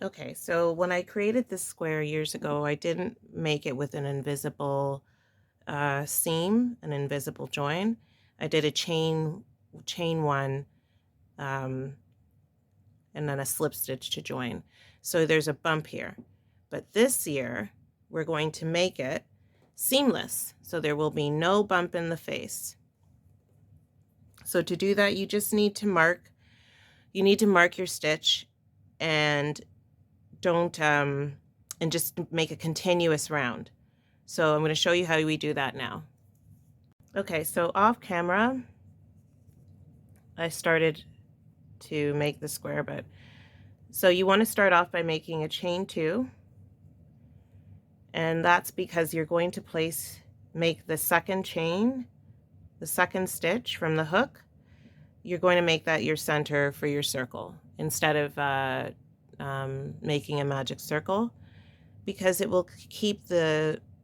Okay, so when I created this square years ago, I didn't make it with an invisible seam, an invisible join. I did a chain one, um, and then a slip stitch to join. So there's a bump here. But this year, we're going to make it seamless. So there will be no bump in the face. So to do that, you just need to mark, your stitch, and don't, and just make a continuous round. So I'm going to show you how we do that now. Okay, so off camera, I started to make the square, but so you want to start off by making a chain 2, and that's because you're going to make the second chain, the second stitch from the hook. You're going to make that your center for your circle instead of making a magic circle, because it will keep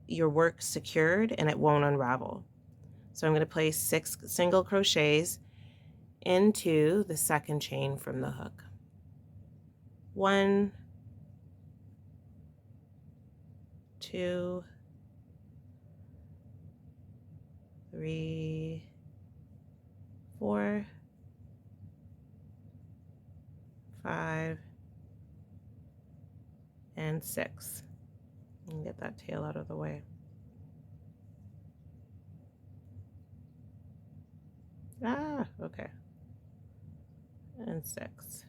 your work secured and it won't unravel. So I'm going to place 6 single crochets into the second chain from the hook. 1, 2, 3, 4, 5, and 6. And get that tail out of the way. Okay. And 6.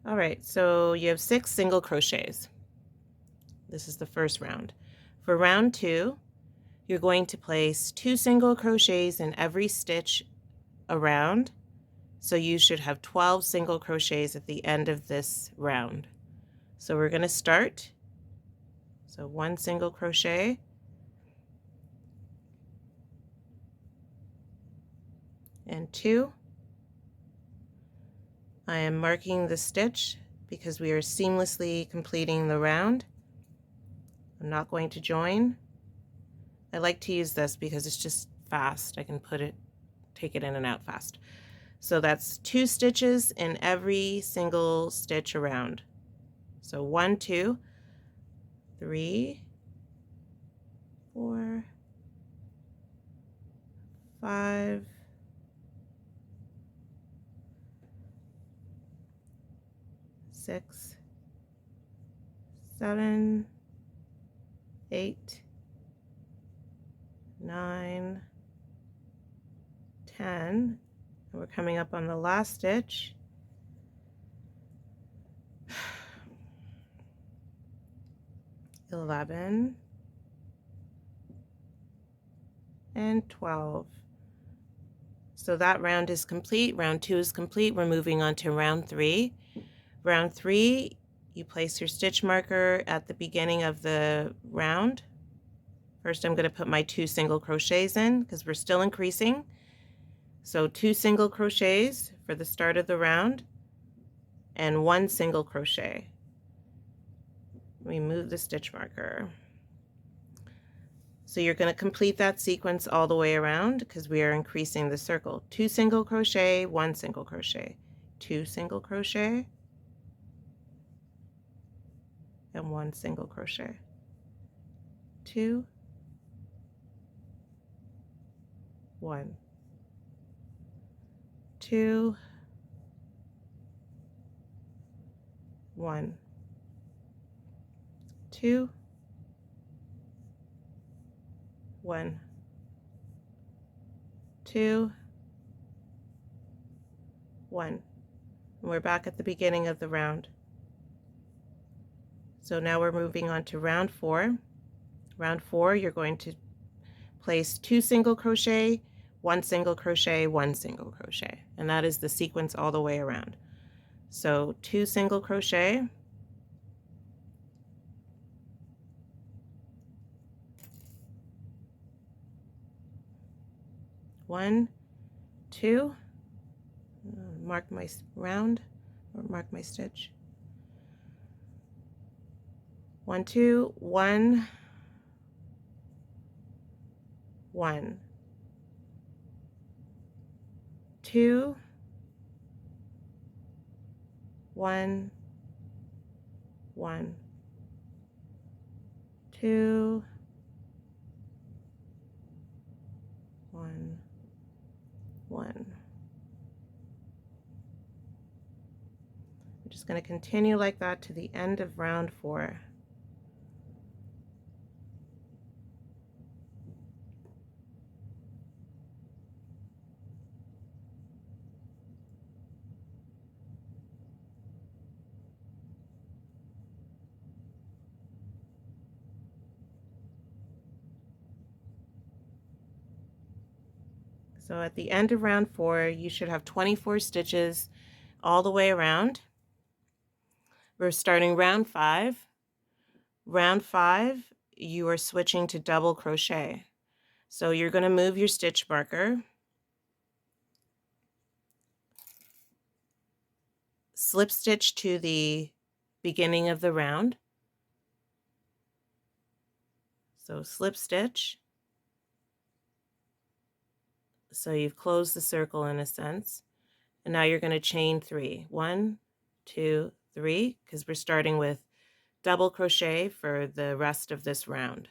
All right, so you have 6 single crochets. This is the first round. For round 2, you're going to place 2 single crochets in every stitch around. So you should have 12 single crochets at the end of this round. So we're going to start. So 1 single crochet, and 2. I am marking the stitch because we are seamlessly completing the round. I'm not going to join. I like to use this because it's just fast. I can take it in and out fast. So that's 2 stitches in every single stitch around. So 1, 2, 3, 4, 5, 6, 7, 8, 9, 10, and we're coming up on the last stitch. 11 and 12. So that round is complete. Round 2 is complete. We're moving on to round 3. Round 3, you place your stitch marker at the beginning of the round. First, I'm going to put my 2 single crochets in because we're still increasing. So 2 single crochets for the start of the round and 1 single crochet. Remove the stitch marker. So you're going to complete that sequence all the way around because we are increasing the circle. 2 single crochet, 1 single crochet, 2 single crochet, and 1 single crochet. 2, 1, 2, 1, 2, 1, 2, 1. And we're back at the beginning of the round. So now we're moving on to round 4. Round 4, you're going to place 2 single crochet, 1 single crochet, 1 single crochet, and that is the sequence all the way around. So 2 single crochet, 1, 2, mark my round, or mark my stitch. 1, 2, 1, 1, 2, 1, 1, 2, 1, 1. I'm just going to continue like that to the end of round 4. So at the end of round 4, you should have 24 stitches all the way around. We're starting round 5. Round 5, you are switching to double crochet. So you're going to move your stitch marker, slip stitch to the beginning of the round. So slip stitch. So you've closed the circle in a sense. And now you're going to chain 3. 1, 2, 3, because we're starting with double crochet for the rest of this round.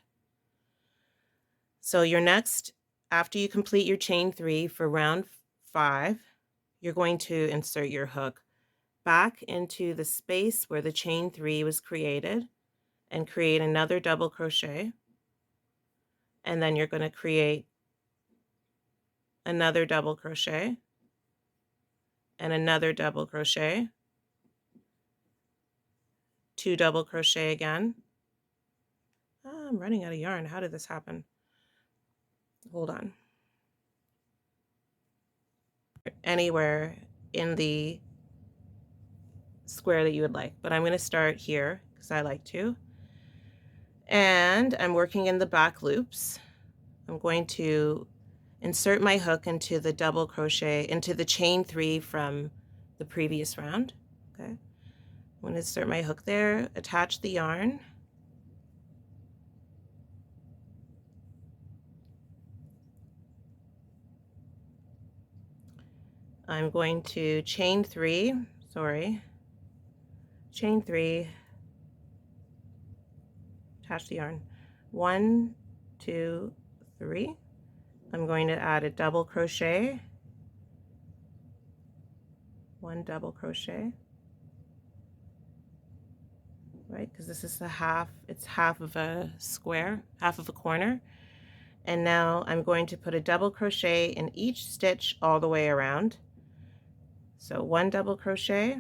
So your next, after you complete your chain 3 for round 5, you're going to insert your hook back into the space where the chain 3 was created and create another double crochet. And then you're going to create another double crochet and another double crochet, 2 double crochet again. Oh, I'm running out of yarn. How did this happen? Hold on. Anywhere in the square that you would like, but I'm going to start here because I like to. And I'm working in the back loops. I'm going to insert my hook into the double crochet, into the chain 3 from the previous round. Okay, I'm going to insert my hook there, attach the yarn. I'm going to chain 3, chain 3, attach the yarn. 1, 2, 3. I'm going to add a double crochet, 1 double crochet, right? Because this is the half, it's half of a square, half of a corner. And now I'm going to put a double crochet in each stitch all the way around. So 1 double crochet,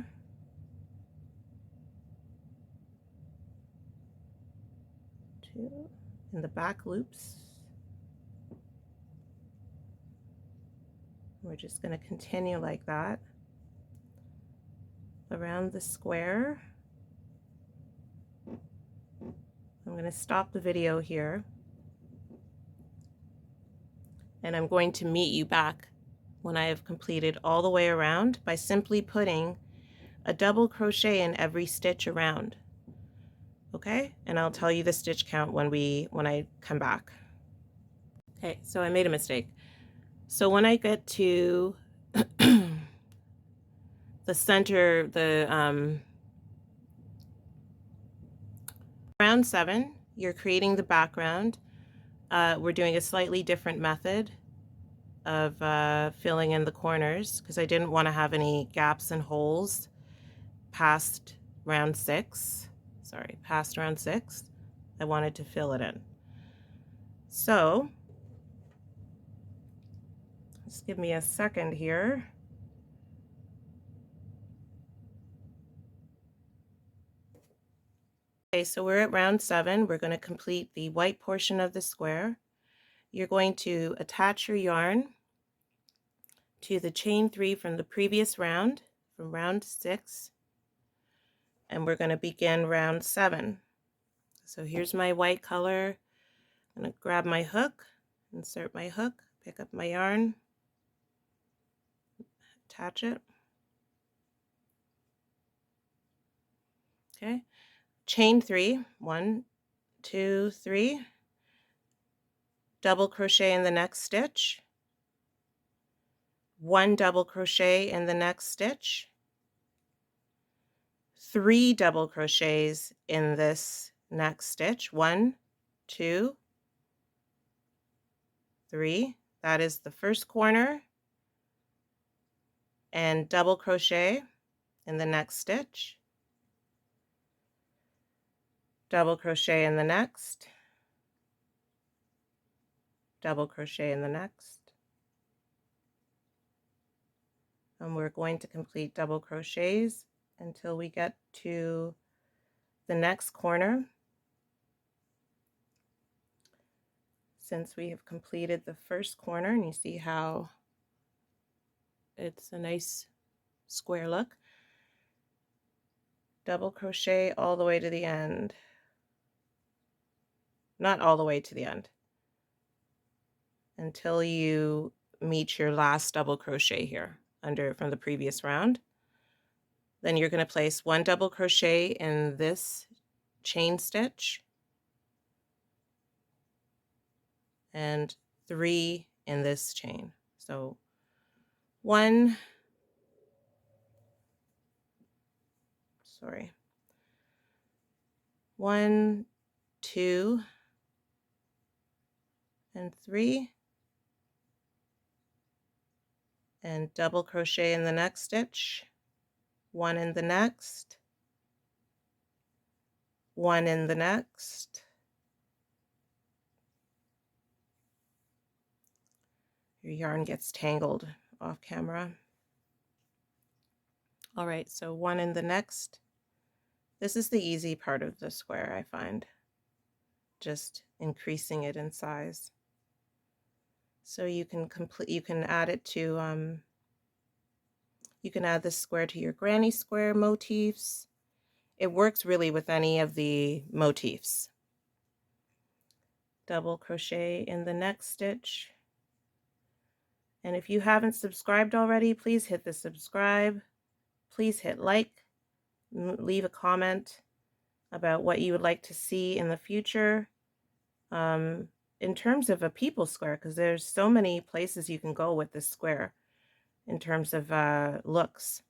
2 in the back loops. We're just going to continue like that around the square. I'm going to stop the video here, and I'm going to meet you back when I have completed all the way around by simply putting a double crochet in every stitch around. Okay, and I'll tell you the stitch count when I come back. Okay, so I made a mistake. So when I get to the center, round 7, you're creating the background. We're doing a slightly different method of filling in the corners because I didn't want to have any gaps and holes past round 6. Sorry, past round 6. I wanted to fill it in. So just give me a second here. Okay, so we're at round 7. We're going to complete the white portion of the square. You're going to attach your yarn to the chain 3 from the previous round, from round 6, and we're going to begin round 7. So here's my white color. I'm going to grab my hook, insert my hook, pick up my yarn, attach it. Okay, chain 3, 1, 2, 3, double crochet in the next stitch, 1 double crochet in the next stitch, 3 double crochets in this next stitch. 1, 2, 3. That is the first corner, and double crochet in the next stitch, double crochet in the next, double crochet in the next, and we're going to complete double crochets until we get to the next corner. Since we have completed the first corner, and you see how it's a nice square look, double crochet all the way to the end. Not all the way to the end, until you meet your last double crochet here under from the previous round. Then you're going to place 1 double crochet in this chain stitch and 3 in this chain. So 1, 1, 2, and 3, and double crochet in the next stitch, 1 in the next, 1 in the next, your yarn gets tangled off camera. All right, so 1 in the next. This is the easy part of the square, I find, just increasing it in size. So you can add it to, you can add this square to your granny square motifs. It works really with any of the motifs. Double crochet in the next stitch. And if you haven't subscribed already, please hit the subscribe. Please hit like, leave a comment about what you would like to see in the future. In terms of a people square, because there's so many places you can go with this square in terms of looks.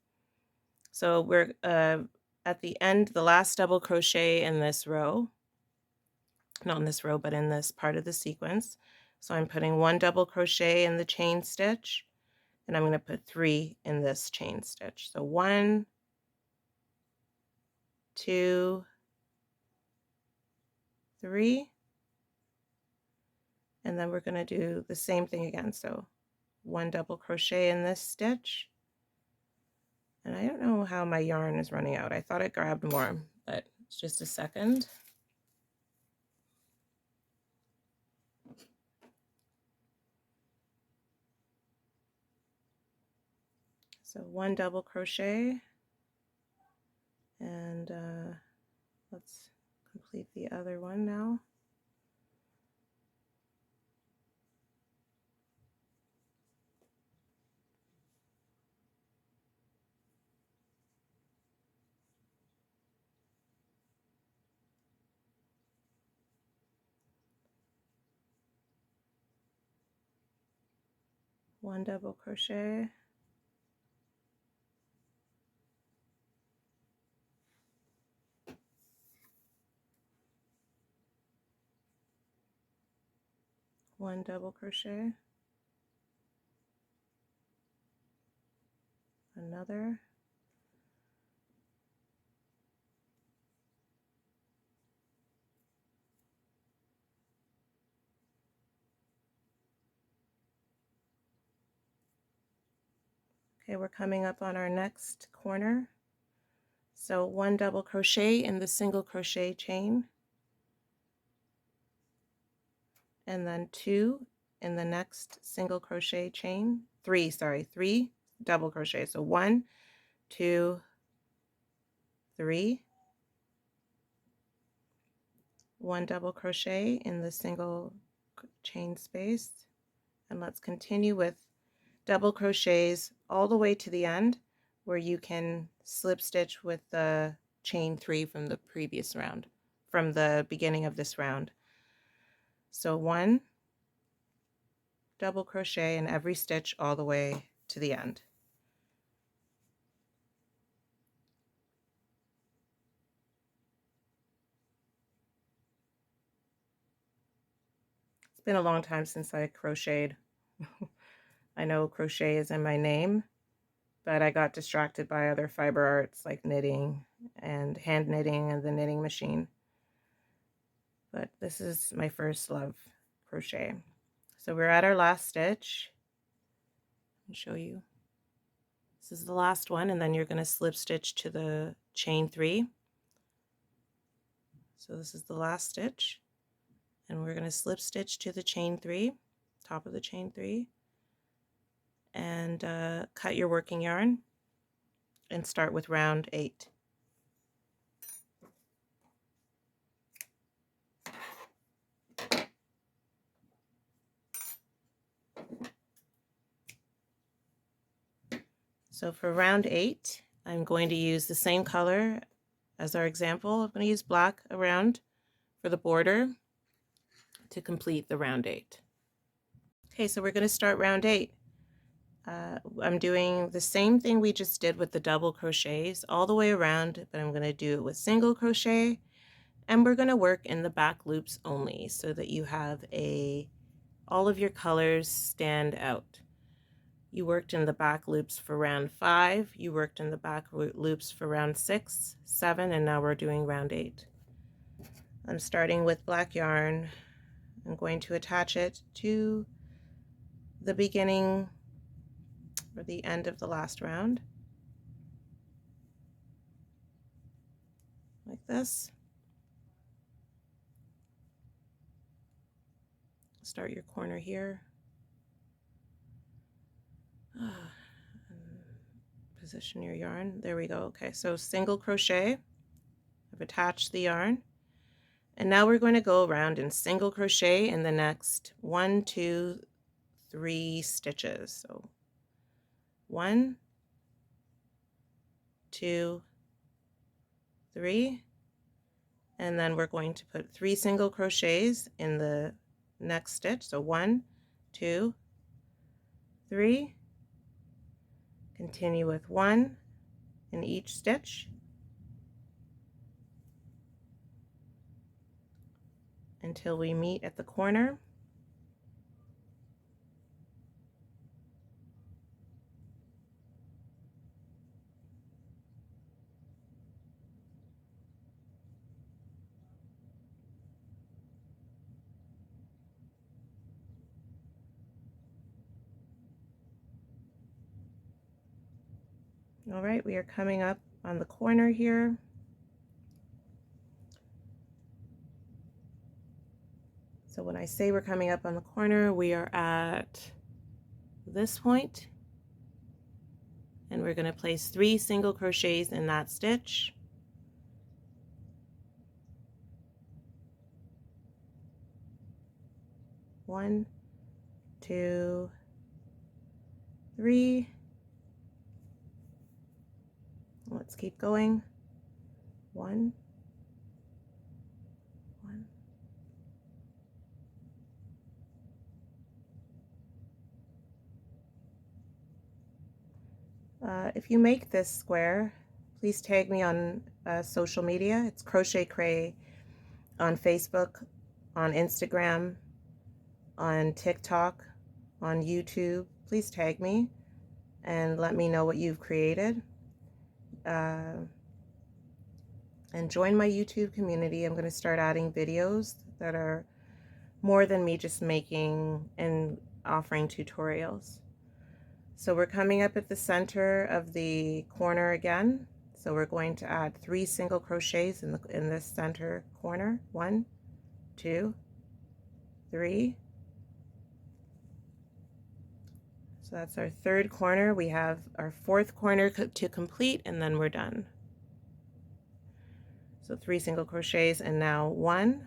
So we're at the end, the last double crochet in this row, not in this row, but in this part of the sequence. So I'm putting 1 double crochet in the chain stitch, and I'm going to put 3 in this chain stitch. So 1, 2, 3, and then we're going to do the same thing again. So 1 double crochet in this stitch, and I don't know how my yarn is running out. I thought I grabbed more, but it's just a second. So 1 double crochet, and let's complete the other one now. One double crochet, one double crochet, another, okay, we're coming up on our next corner. So 1 double crochet in the single crochet chain, and then 2 in the next single crochet chain, 3 double crochet. So 1, 2, 3, 1 double crochet in the single chain space, and let's continue with double crochets all the way to the end, where you can slip stitch with the chain 3 from the previous round, from the beginning of this round. So 1 double crochet in every stitch all the way to the end. been a long time since I crocheted. I know crochet is in my name, but I got distracted by other fiber arts like knitting and hand knitting and the knitting machine. But this is my first love, crochet. So we're at our last stitch. I'll show you. This is the last one, and then you're going to slip stitch to the chain 3. So this is the last stitch, and we're going to slip stitch to the chain 3, top of the chain 3, and cut your working yarn and start with round 8. So for round 8, I'm going to use the same color as our example. I'm going to use black around for the border to complete the round 8. Okay, so we're going to start round 8. I'm doing the same thing we just did with the double crochets all the way around, but I'm going to do it with single crochet, and we're going to work in the back loops only so that you have all of your colors stand out. You worked in the back loops for round 5, you worked in the back loops for round 6, 7, and now we're doing round 8. I'm starting with black yarn. I'm going to attach it to the beginning or the end of the last round, like this. Start your corner here. Position your yarn. There we go. Okay, so single crochet. I've attached the yarn. And now we're going to go around and single crochet in the next 1, 2, 3 stitches. So 1, 2, 3, and then we're going to put 3 single crochets in the next stitch. So 1, 2, 3, continue with 1 in each stitch until we meet at the corner. All right, we are coming up on the corner here. So when I say we're coming up on the corner, we are at this point, and we're going to place 3 single crochets in that stitch. One, 2, 3. Let's keep going. 1, 1. If you make this square, please tag me on social media. It's Crochet Cray on Facebook, on Instagram, on TikTok, on YouTube. Please tag me and let me know what you've created. And join my YouTube community. I'm going to start adding videos that are more than me just making and offering tutorials. So we're coming up at the center of the corner again. So we're going to add 3 single crochets in this center corner. 1, 2, 3. So that's our 3rd corner. We have our 4th corner to complete, and then we're done. So 3 single crochets, and now 1,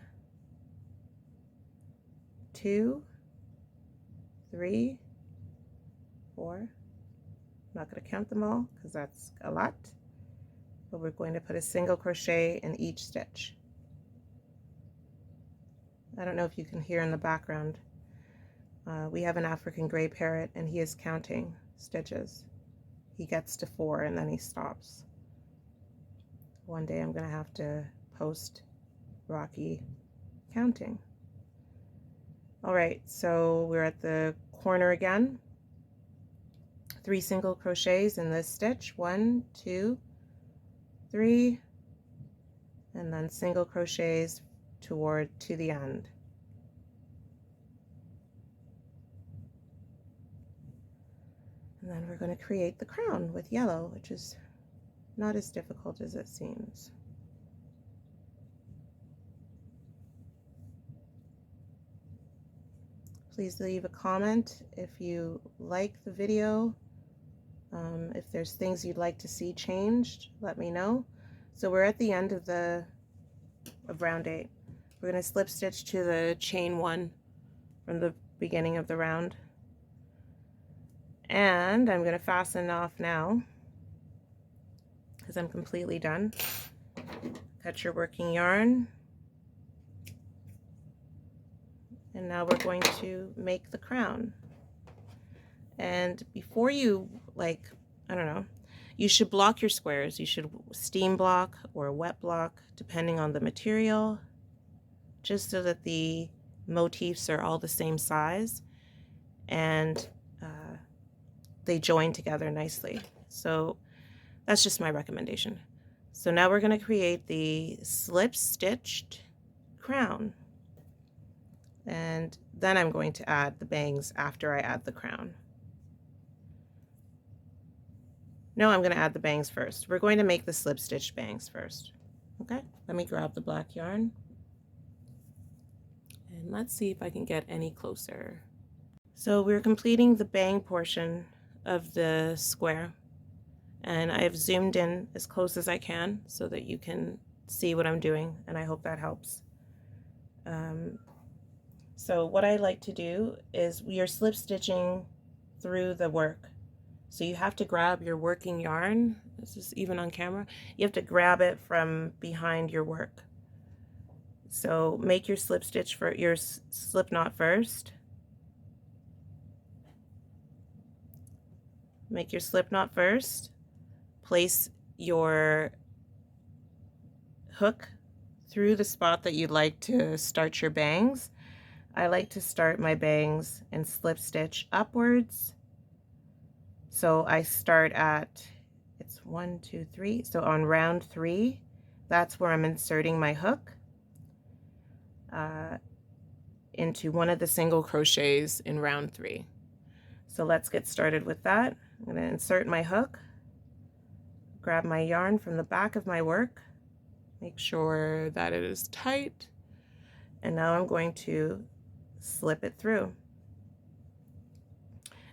2, 3, 4. I'm not going to count them all because that's a lot, but we're going to put a single crochet in each stitch. I don't know if you can hear in the background. We have an African gray parrot, and he is counting stitches. He gets to 4 and then he stops. One day I'm going to have to post Rocky counting. All right, so we're at the corner again. 3 single crochets in this stitch, 1, 2, 3, and then single crochets to the end. And then we're going to create the crown with yellow, which is not as difficult as it seems. Please leave a comment if you like the video. If there's things you'd like to see changed, let me know. So we're at the end of round 8. We're going to slip stitch to the chain 1 from the beginning of the round. And I'm going to fasten off now because I'm completely done. Cut your working yarn. And now we're going to make the crown. And before you, like, I don't know, you should block your squares. You should steam block or wet block, depending on the material, just so that the motifs are all the same size and they join together nicely. So that's just my recommendation. So now we're going to create the slip stitched crown. And then I'm going to add the bangs after I add the crown. No, I'm going to add the bangs first. We're going to make the slip stitch bangs first. Okay, let me grab the black yarn. And let's see if I can get any closer. So we're completing the bang portion of the square. And I've zoomed in as close as I can so that you can see what I'm doing, and I hope that helps. So what I like to do is we are slip stitching through the work. So you have to grab your working yarn. This is even on camera. You have to grab it from behind your work. So make your slip stitch for your slip knot first. Make your slip knot first. Place your hook through the spot that you'd like to start your bangs. I like to start my bangs and slip stitch upwards. So I start at, it's 1, 2, 3. So on round 3, that's where I'm inserting my hook into one of the single crochets in round 3. So let's get started with that. I'm going to insert my hook, grab my yarn from the back of my work, make sure that it is tight, and now I'm going to slip it through.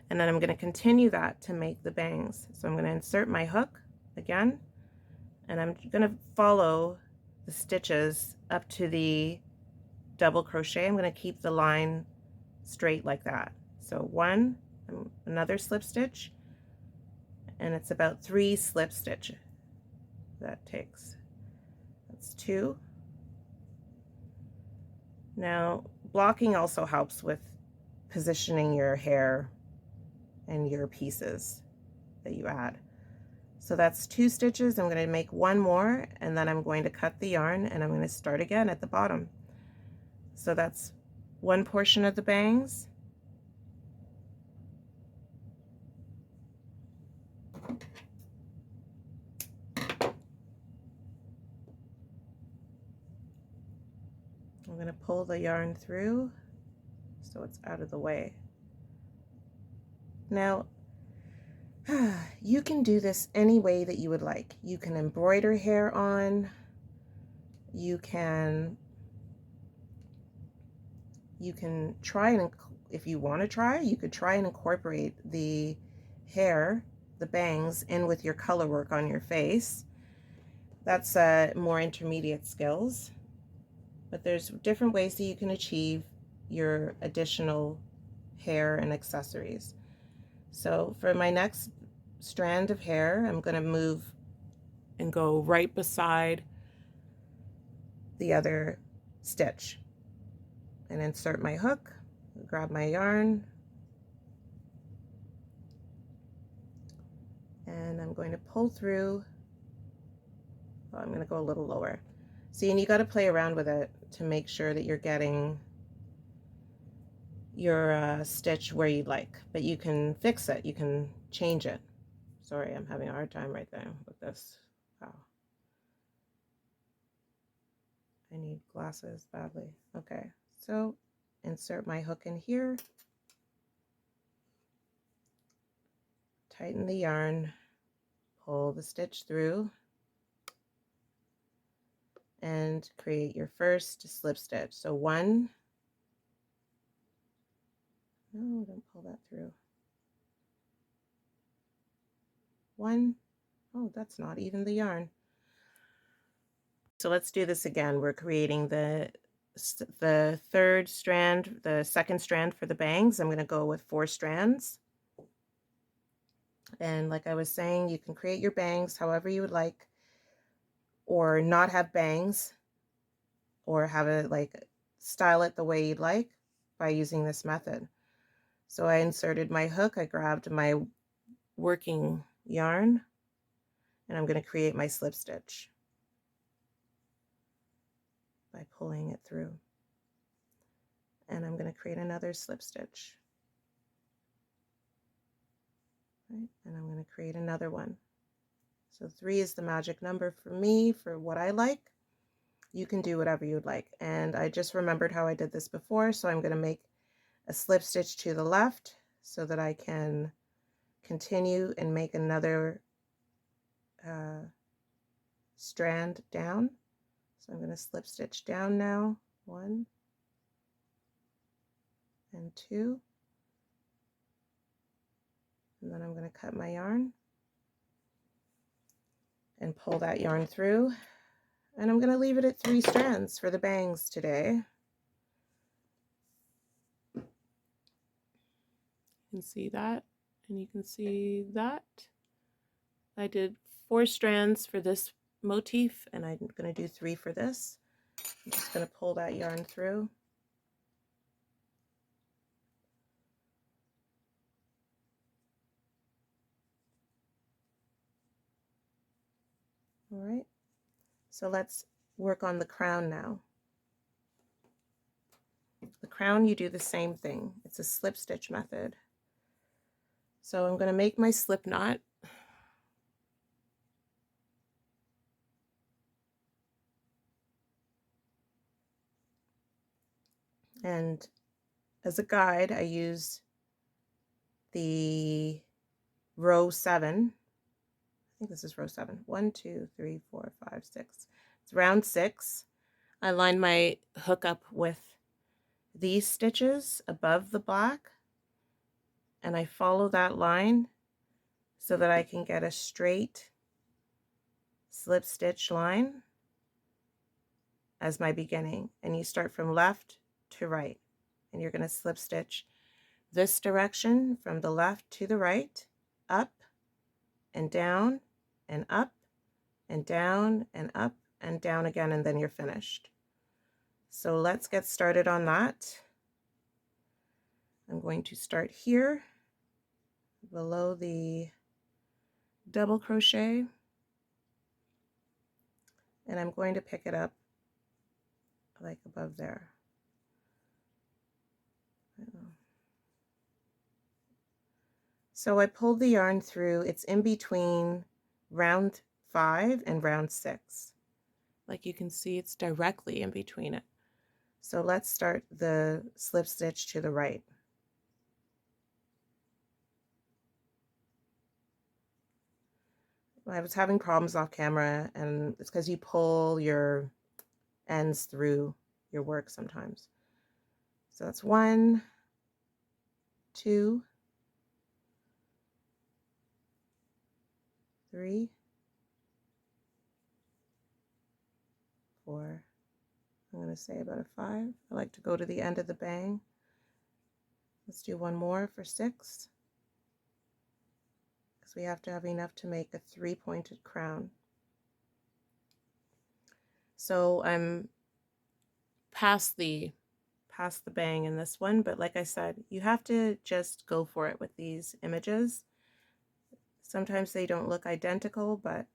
And then I'm going to continue that to make the bangs. So I'm going to insert my hook again, and I'm going to follow the stitches up to the double crochet. I'm going to keep the line straight like that. So 1, another slip stitch, and it's about 3 slip stitch that takes. That's 2. Now blocking also helps with positioning your hair and your pieces that you add. So that's 2 stitches. I'm going to make 1 more, and then I'm going to cut the yarn, and I'm going to start again at the bottom. So that's one portion of the bangs. I'm going to pull the yarn through so it's out of the way. Now, you can do this any way that you would like. You can embroider hair on. You can try and, if you want to try, you could try and incorporate the hair, the bangs, in with your color work on your face. That's more intermediate skills. But there's different ways that you can achieve your additional hair and accessories. So for my next strand of hair, I'm going to move and go right beside the other stitch and insert my hook, grab my yarn, and I'm going to pull through. Oh, I'm going to go a little lower. See, and you got to play around with it to make sure that you're getting your stitch where you like, but you can fix it, you can change it. Sorry, I'm having a hard time right there with this. Wow. I need glasses badly. Okay, so insert my hook in here, tighten the yarn, pull the stitch through, and create your first slip stitch. So one, no, don't pull that through. One, oh, that's not even the yarn. So let's do this again. We're creating the third strand, the second strand for the bangs. I'm going to go with 4 strands. And like I was saying, you can create your bangs however you would like, or not have bangs, or have it like style it the way you'd like by using this method. So I inserted my hook, I grabbed my working yarn, and I'm going to create my slip stitch by pulling it through. And I'm going to create another slip stitch. Right? And I'm going to create another one. So 3 is the magic number for me, for what I like. You can do whatever you'd like. And I just remembered how I did this before, so I'm going to make a slip stitch to the left so that I can continue and make another strand down. So I'm going to slip stitch down now, 1 and 2, and then I'm going to cut my yarn and pull that yarn through, and I'm going to leave it at 3 strands for the bangs today. You can see that, and you can see that. I did 4 strands for this motif, and I'm going to do 3 for this. I'm just going to pull that yarn through. All right, so let's work on the crown now. The crown, you do the same thing. It's a slip stitch method. So I'm going to make my slip knot. And as a guide, I use the row 7. I think this is row 7. 1, 2, 3, 4, 5, 6. It's round 6. I line my hook up with these stitches above the black, and I follow that line so that I can get a straight slip stitch line as my beginning. And you start from left to right, and you're going to slip stitch this direction from the left to the right, up and down and up and down and up and down again, and then you're finished. So let's get started on that. I'm going to start here below the double crochet, and I'm going to pick it up like above there. So I pulled the yarn through. It's in between round 5 and round 6. Like you can see, it's directly in between it. So let's start the slip stitch to the right. I was having problems off camera, and it's because you pull your ends through your work sometimes. So that's 1, 2, 3, 4. I'm going to say about a 5. I like to go to the end of the bang. Let's do one more for 6, because we have to have enough to make a 3-pointed crown. So I'm past the bang in this one, but like I said, you have to just go for it with these images. Sometimes they don't look identical, but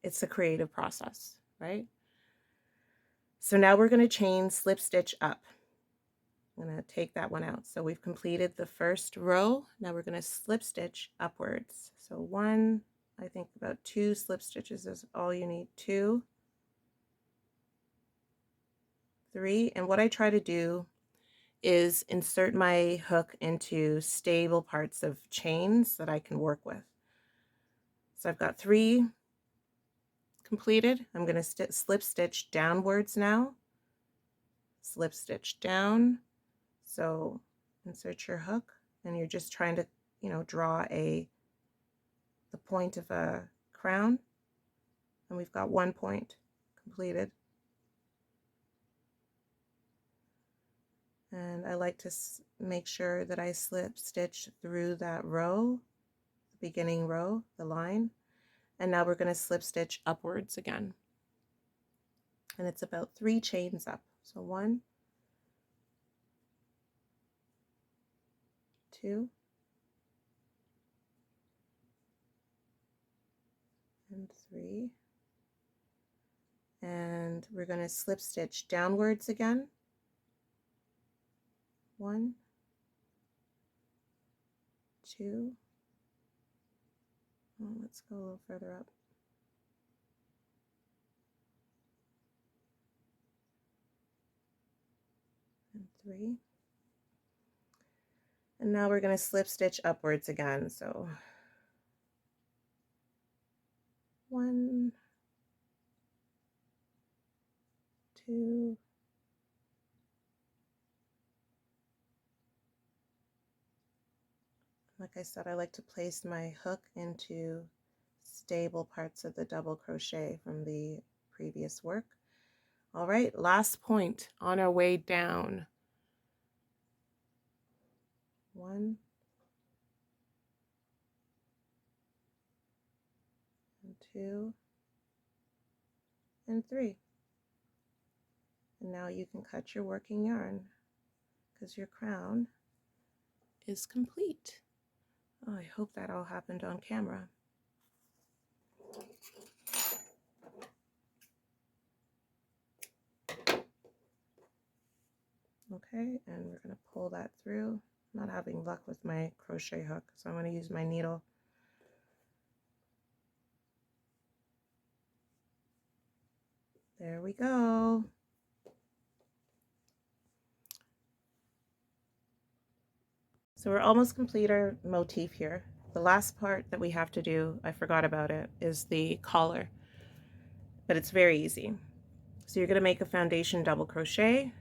it's a creative process, right? So now we're going to chain slip stitch up. I'm going to take that one out. So we've completed the first row. Now we're going to slip stitch upwards. So one, I think about 2 slip stitches is all you need. 2, 3, and what I try to do is insert my hook into stable parts of chains that I can work with. So I've got 3 completed. I'm going to slip stitch downwards now. Slip stitch down. So insert your hook, and you're just trying to, draw the point of a crown, and we've got 1 point completed. And I like to make sure that I slip stitch through that row, the beginning row, the line. And now we're going to slip stitch upwards again. And it's about 3 chains up. So 1, 2, and 3. And we're going to slip stitch downwards again. 1, 2. Oh, let's go a little further up. And 3. And now we're going to slip stitch upwards again. So 1, 2, like I said, I like to place my hook into stable parts of the double crochet from the previous work. All right, last point on our way down. 1, and 2, and 3. And now you can cut your working yarn because your crown is complete. Oh, I hope that all happened on camera. Okay, and we're going to pull that through. I'm not having luck with my crochet hook, so I'm going to use my needle. There we go. So we're almost complete our motif here. The last part that we have to do, I forgot about it, is the collar, but it's very easy. So you're going to make a foundation double crochet.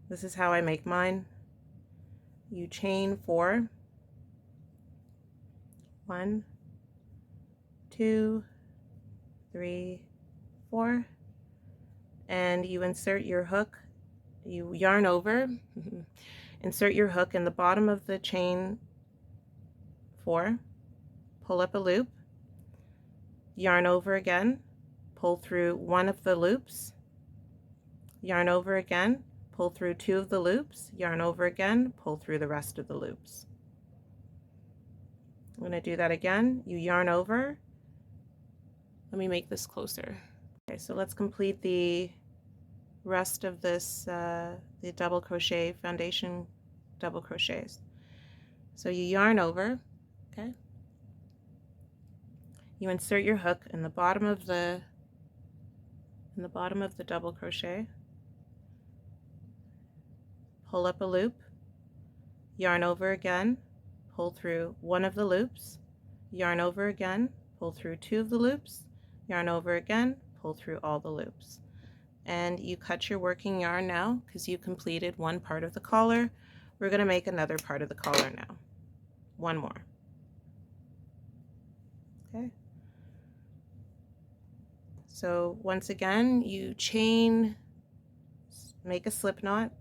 This is how I make mine. You chain 4, 1, 2, 3, 4, and you insert your hook. You yarn over, insert your hook in the bottom of the chain 4, pull up a loop, yarn over again, pull through one of the loops, yarn over again, pull through 2 of the loops, yarn over again, pull through the rest of the loops. I'm going to do that again. You yarn over. Let me make this closer. Okay, so let's complete the rest of this, the double crochet foundation double crochets. So you yarn over, okay? You insert your hook in the bottom of the double crochet, pull up a loop, yarn over again, pull through one of the loops, yarn over again, pull through 2 of the loops, yarn over again, pull through all the loops. And you cut your working yarn now because you completed one part of the collar. We're going to make another part of the collar now. One more. Okay. So once again, you chain, make a slip knot.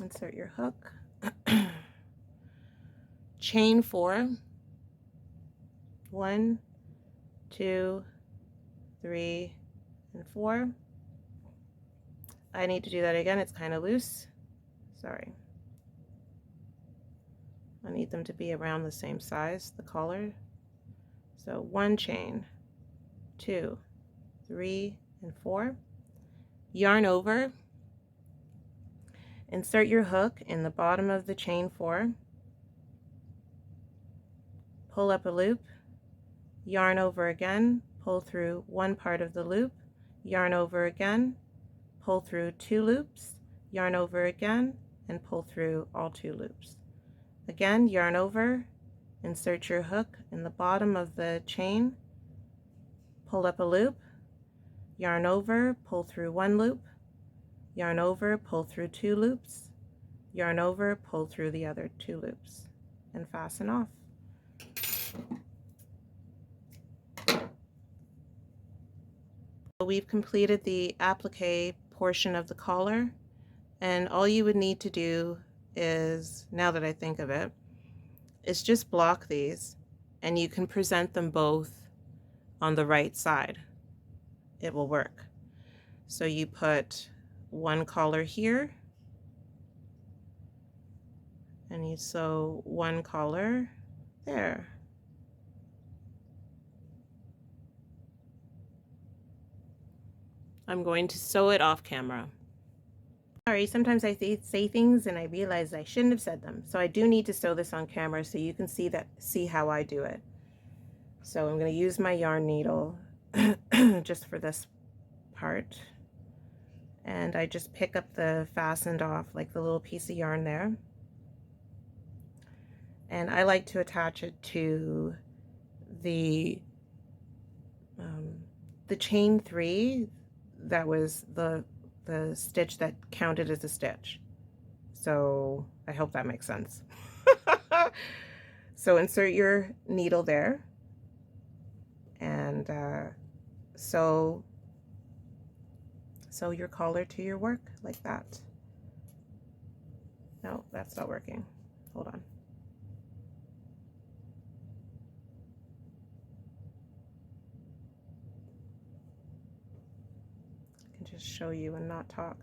Insert your hook. Chain 4. 1, 2, 3, and 4. I need to do that again. It's kind of loose. Sorry. I need them to be around the same size, the collar. So 1 chain, 2, 3, and 4. Yarn over, insert your hook in the bottom of the chain 4, pull up a loop, yarn over again, pull through one part of the loop, yarn over again, pull through 2 loops, yarn over again, and pull through all 2 loops. Again, yarn over, insert your hook in the bottom of the chain, pull up a loop, yarn over, pull through 1 loop, yarn over, pull through 2 loops, yarn over, pull through the other 2 loops, and fasten off. We've completed the applique portion of the collar, and all you would need to do is, now that I think of it, is just block these, and you can present them both on the right side. It will work. So you put one collar here, and you sew one collar there. I'm going to sew it off camera. Sorry, sometimes I say things and I realize I shouldn't have said them. So I do need to sew this on camera so you can see how I do it. So I'm going to use my yarn needle just for this part. And I just pick up the fastened off, like the little piece of yarn there. And I like to attach it to the chain 3 that was the stitch that counted as a stitch. So I hope that makes sense. So insert your needle there and sew your collar to your work like that. No, that's not working. Hold on. I can just show you and not talk.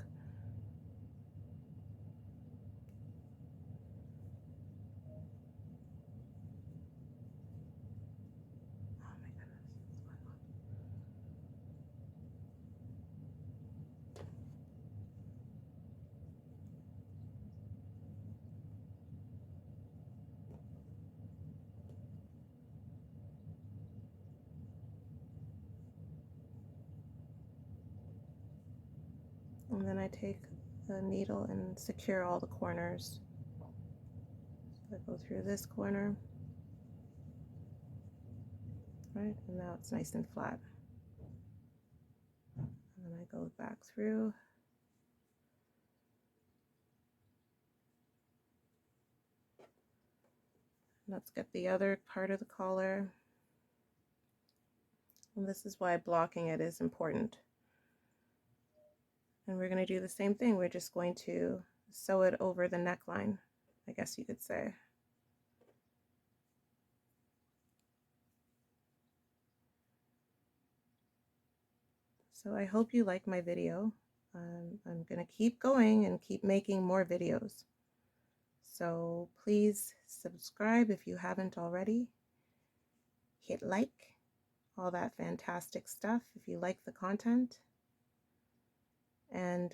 And then I take the needle and secure all the corners. So I go through this corner, right, and now it's nice and flat. And then I go back through. Let's get the other part of the collar. And this is why blocking it is important. And we're going to do the same thing. We're just going to sew it over the neckline, I guess you could say. So I hope you like my video. I'm going to keep going and keep making more videos. So please subscribe if you haven't already. Hit like, all that fantastic stuff if you like the content. And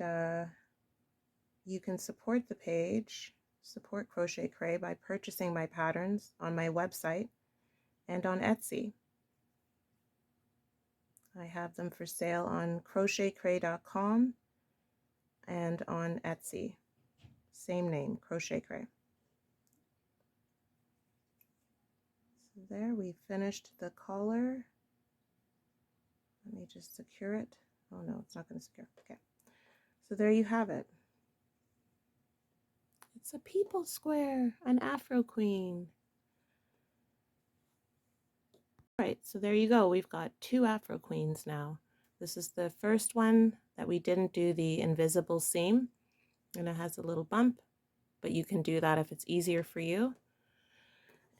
you can support the page, support Crochet Cray, by purchasing my patterns on my website and on Etsy. I have them for sale on crochetcray.com and on Etsy. Same name, Crochet Cray. So there, we finished the collar. Let me just secure it. Oh no, it's not going to secure. Okay. So there you have it. It's a people square, an Afro queen. All right, so there you go. We've got 2 Afro queens now. This is the first one that we didn't do the invisible seam, and it has a little bump, but you can do that if it's easier for you.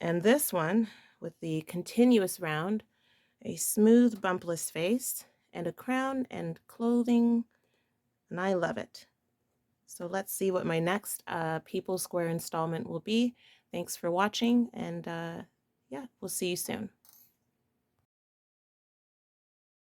And this one with the continuous round, a smooth bumpless face, and a crown and clothing, and I love it. So let's see what my next people square installment will be. Thanks for watching, and yeah, we'll see you soon.